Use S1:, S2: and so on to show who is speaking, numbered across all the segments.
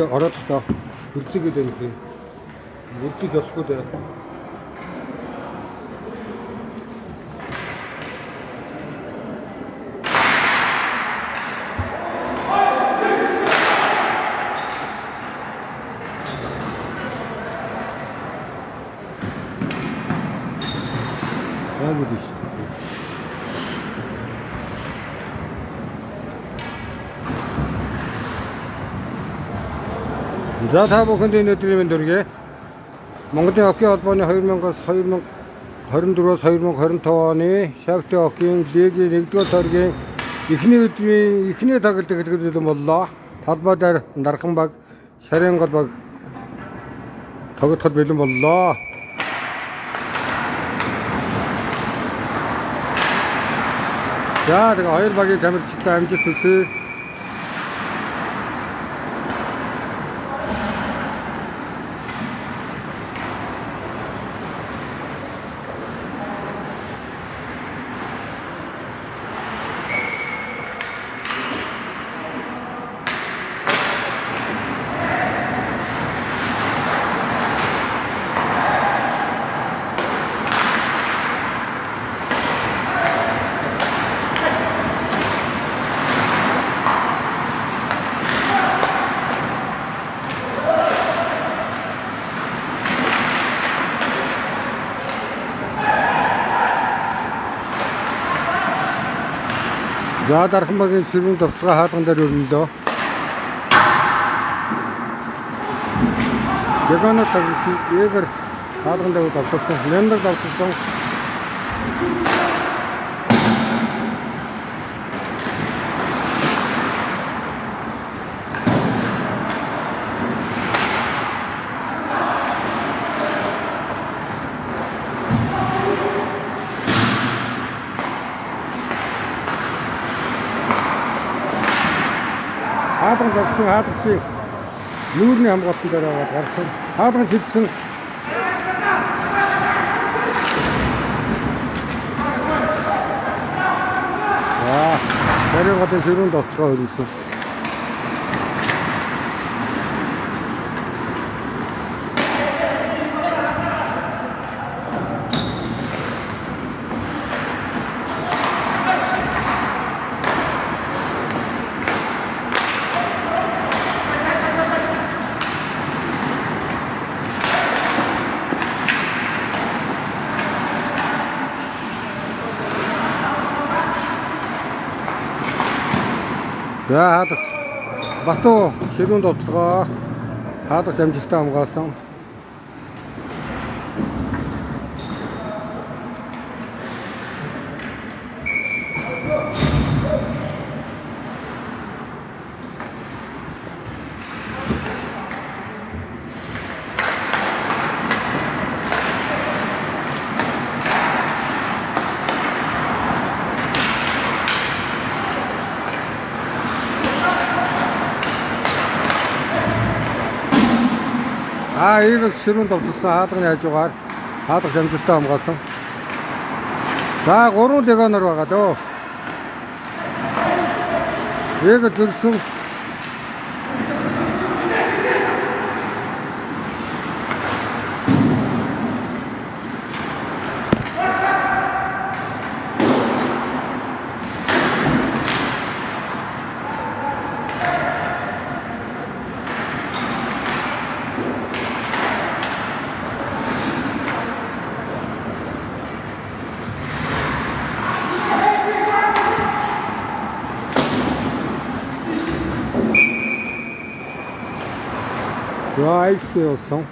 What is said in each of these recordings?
S1: ороод та үрдэгээд байх юм. Үрдэж болохгүй дээ. За та бүхэнд өнөөдрийн мэнд хүргэе. Монголын хоккей холбооны 2024-2025 оны Шавьте хоккейн лигийн 1-р тойргийн эхний өдрийн эхний тоглолт эхлүүлсэн боллоо. Талбай дээр Дархан баг, Шарын гол баг тоглоход бэлэн боллоо. За тэгээ хоёр багийн камерчтай амжилт хүсье. За дархан багийн ширүүн товтлогоо хаалган дээр өрнөлөө. Деканер тагсан егэр хаалган дээр товтлсон. Лендер товтлсон. Хаалган товтлсон хаалгачийн нүүрний хамгаалтан дээр гарсан. Хаалган шидсэн. Тэрийг одоо ширүүн товтлогоо өргөсөн. За хаалгач Батуу ширүүн товтлогоо хаалгач амжилттай хамгаалсан. Эгийг ширүүн товтлсон хаалганы хажуугаар хаалгач амжилттай хамгаалсан. За 3 деканер байгаа дөө. Ээг зөрсөн. 아이스였어.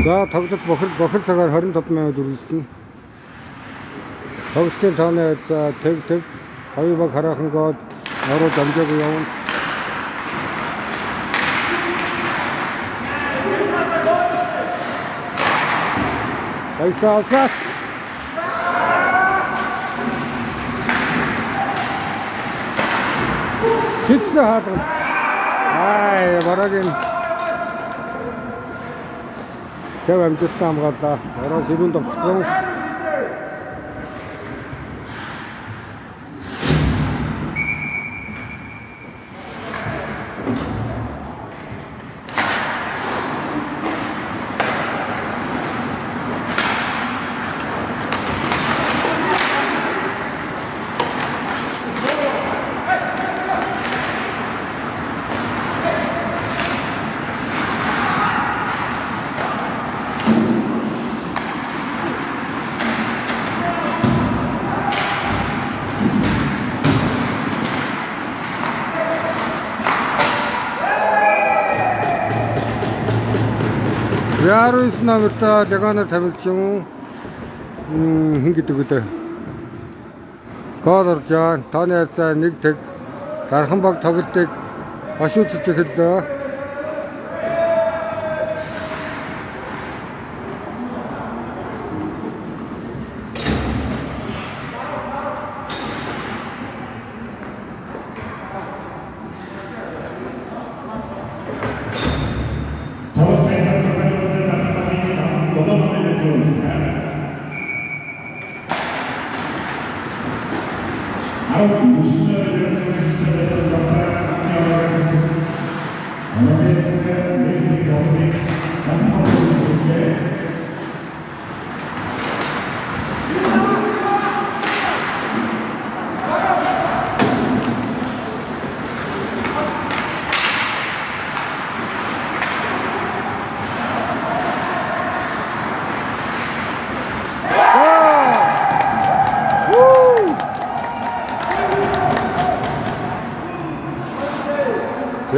S1: За тоглолт бохир цагаар 25 минут үргэлжлэнэ. Тоглолтын тооны тэг хоёр баг хараахан гоод ороод амжаагүй явна. Айсаасаас хитсэн хаалган. Бараагийн Тэв амжилттай хамгааллаа. Ороо ширүүн товтлсон. Яарус намерта деканер тавилсан хин гэдэг үү? Колор жаан тооны хязгаар 1 тэг дархан баг тоглолтыг 아쉬웠지, 그때.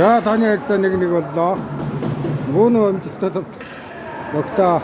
S1: Ya tanya etsen ne kodda. Bunu tutup nokta.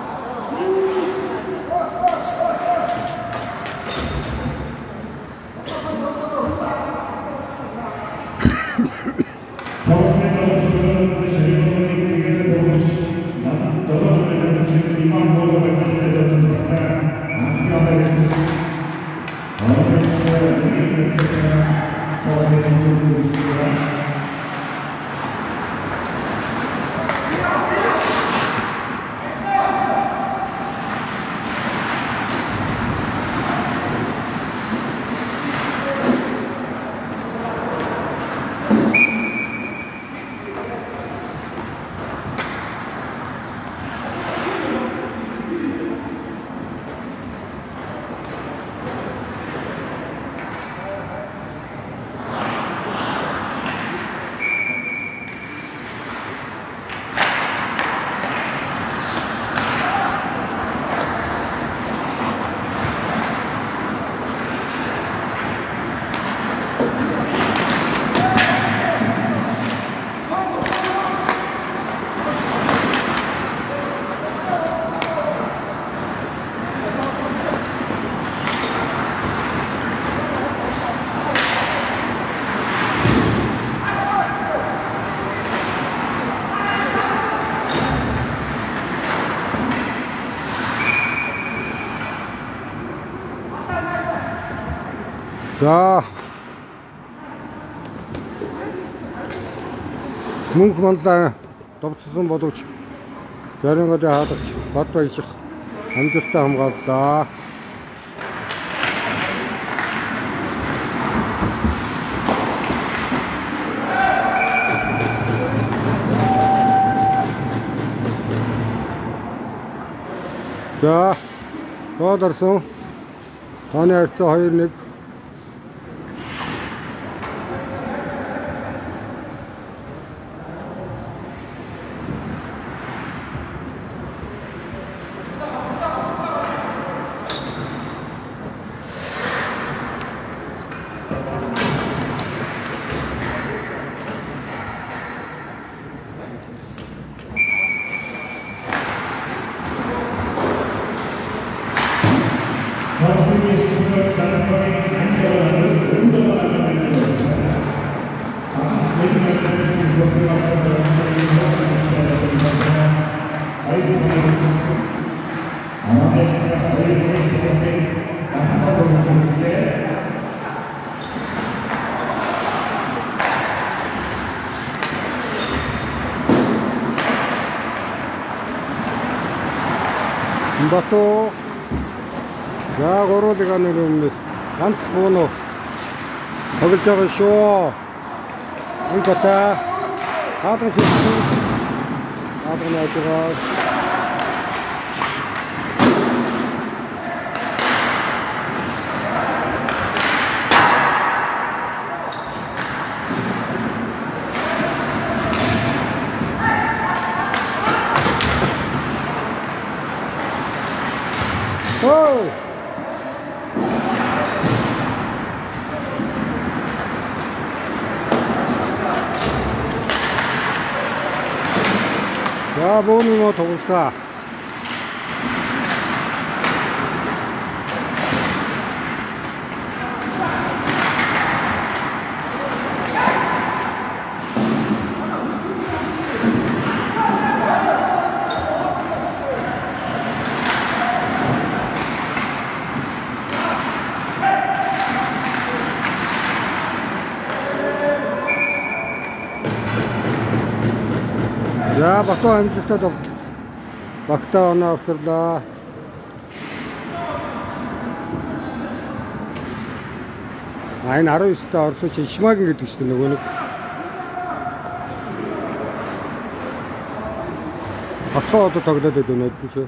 S1: 자, 문구만다 덥수sun 보도록 저런 거대 하다 맞다 이치 안겼다 한번 갔다. 자, 도와달성 다녀왔어 하이닉. Bato ya goro de ganırım ans bunu bagıl çalışıyor unkata hatın çıktı hatın aytıraz Oh! 야, 몸이 뭐 더울싸. За Батуу амжилтад багтаа оноо авчирлаа. Энэ 19-т орсон чи Ишмагийн гэдэг чинь нөгөө нэг Батуу одоо тоглоод байдаг нөт чи.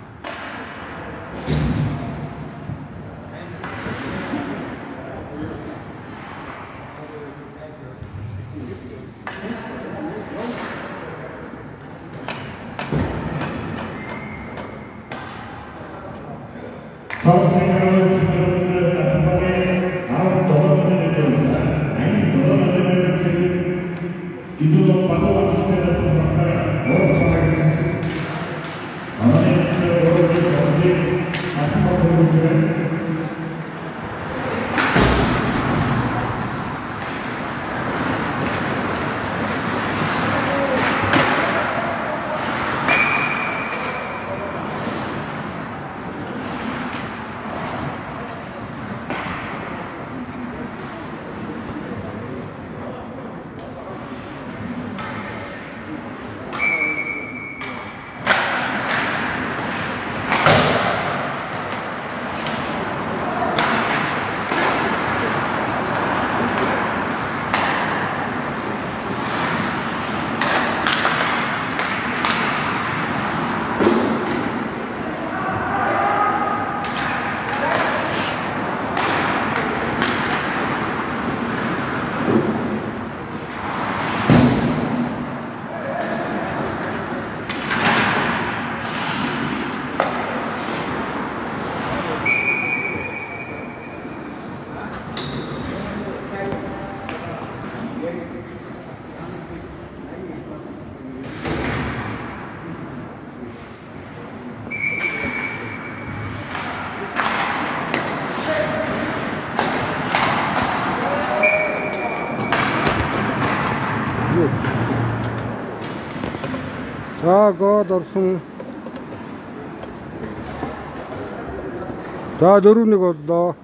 S1: За гол орсон. За 4-1 боллоо.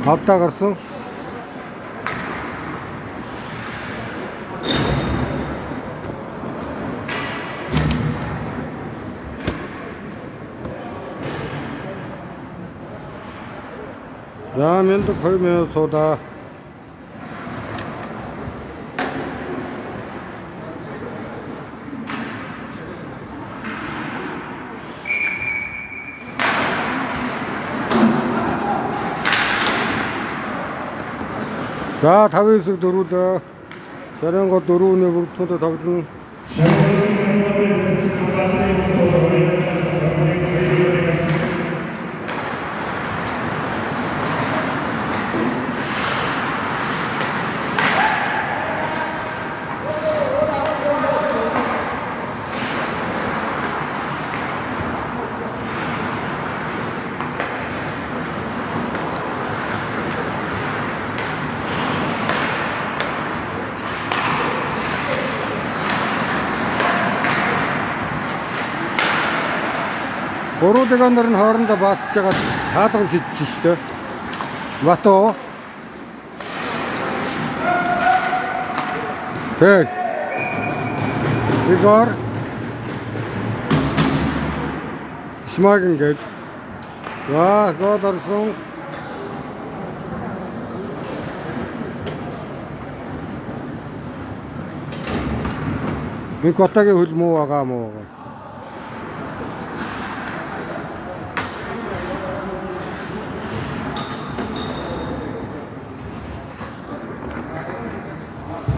S1: Алдаа гарсан. За Мяндаг 2 минут суудаа. За 5-9 дөрвөлөө. Шарингот 4-1 бүрэлдэхүүнтэй тоглоно. Гурван дэгэнэр нь хоорондоо басж байгаа хаалган шидэж штэ. Батуу. Тэг. Игор. Ишмагийн гээд. За гол орсон. Микотагийн хөл муу байгаа муу.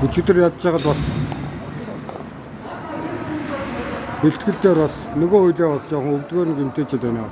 S1: өчигдөр ядж байгаад бас бэлтгэл дээр бас нөгөө үедээ бас жоохон өвдгөө нэг юмтэйчээд байна.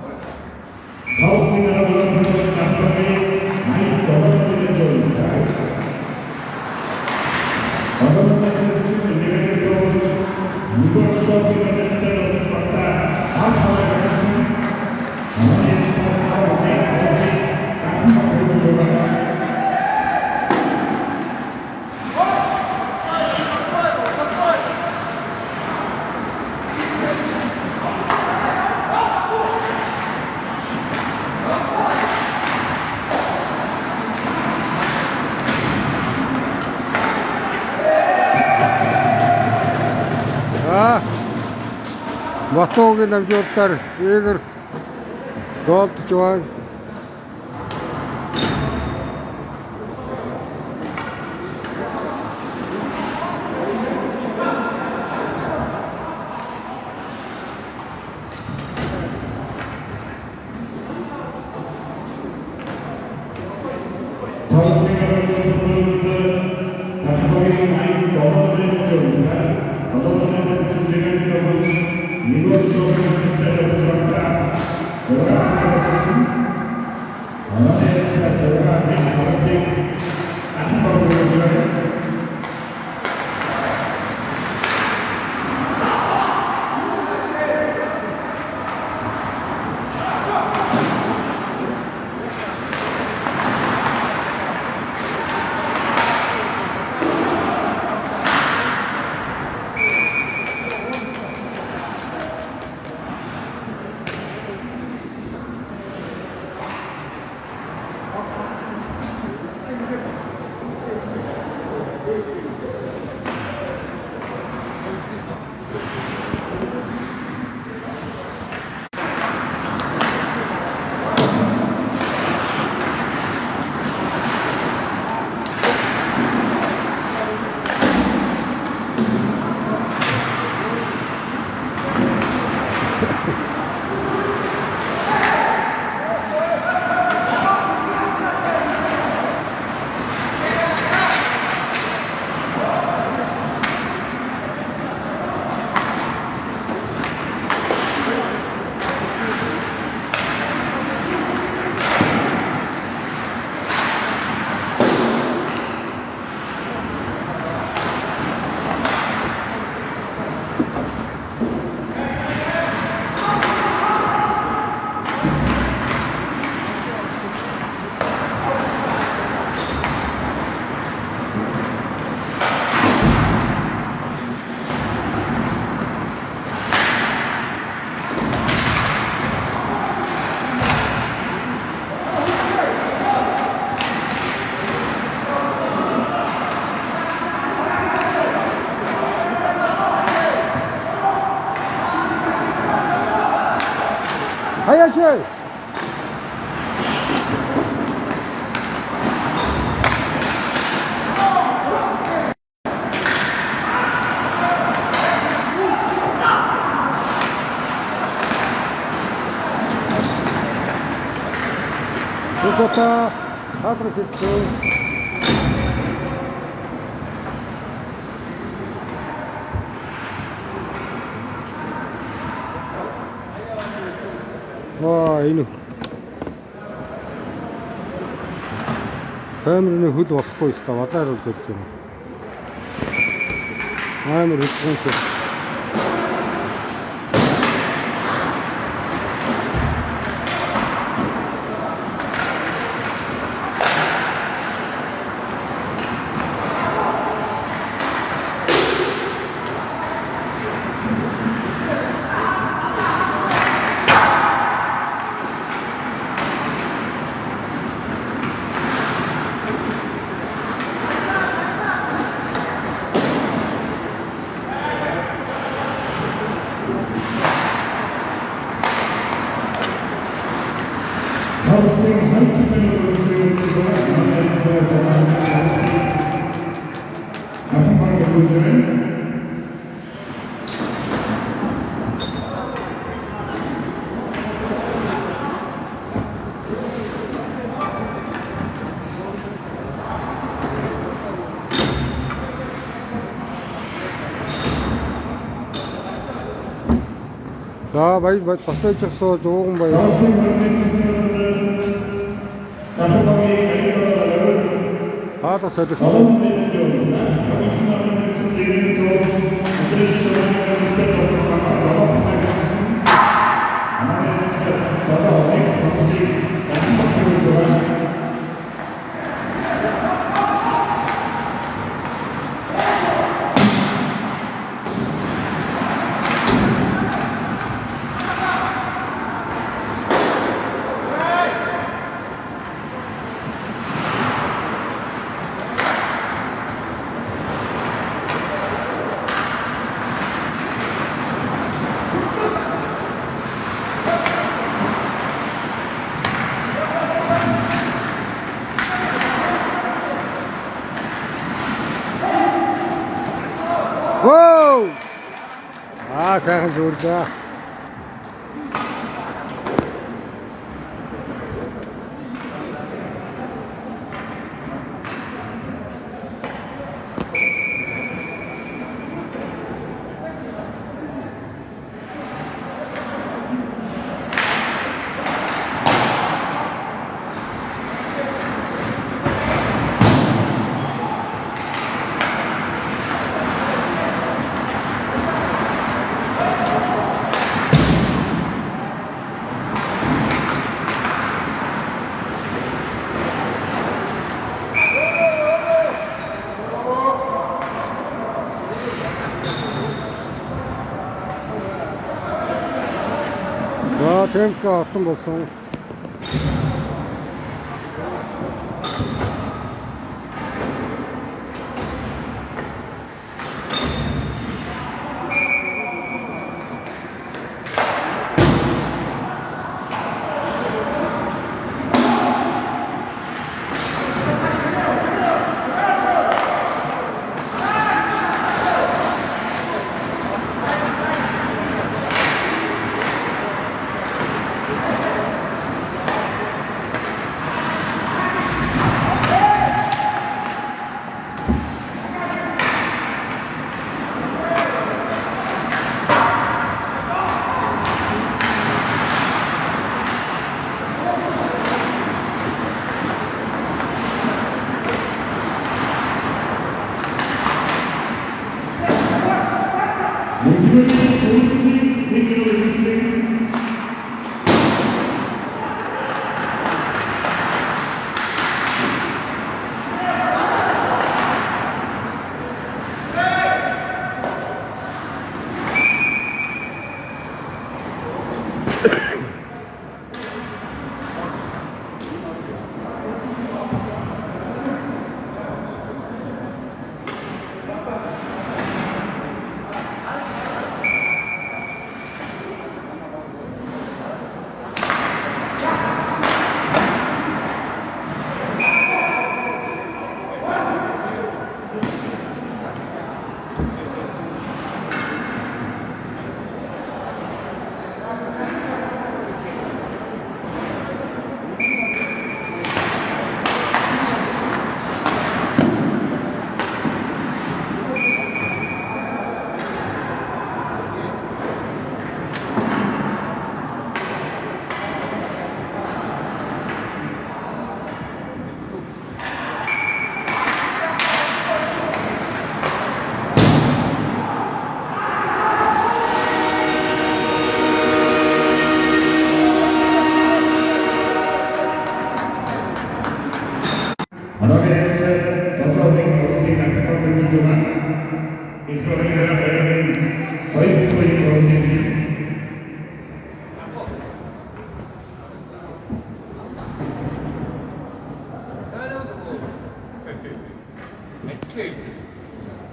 S1: Батуугийн намжуудаар ээгэр голдж байна. 하야지! 좋다. 앞으로 좋죠. 와, 이놈. камерны хөл болохгүй шүү дээ. Вадаар л гэж байна. Амар хэцүү. 많이 봤어, 있었어. 조금 봐요. 다 써졌어. 와우! 생각 좋다. Temka attım olsun.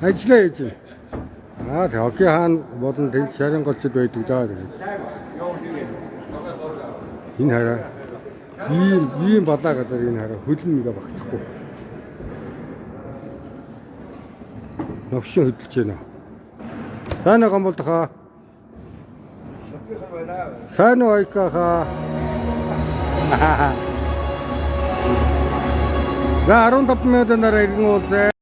S1: Açlayıcı. 대학교 한 모든 대기하는 것도 있다. 인하라 위인 받다가 더 인하라 흐름이가 막 있고. 역시 흐트지나. 사나가 뭘또 가. 사나 와이까 가. 나 아름답으면 나라 이런 거 어때?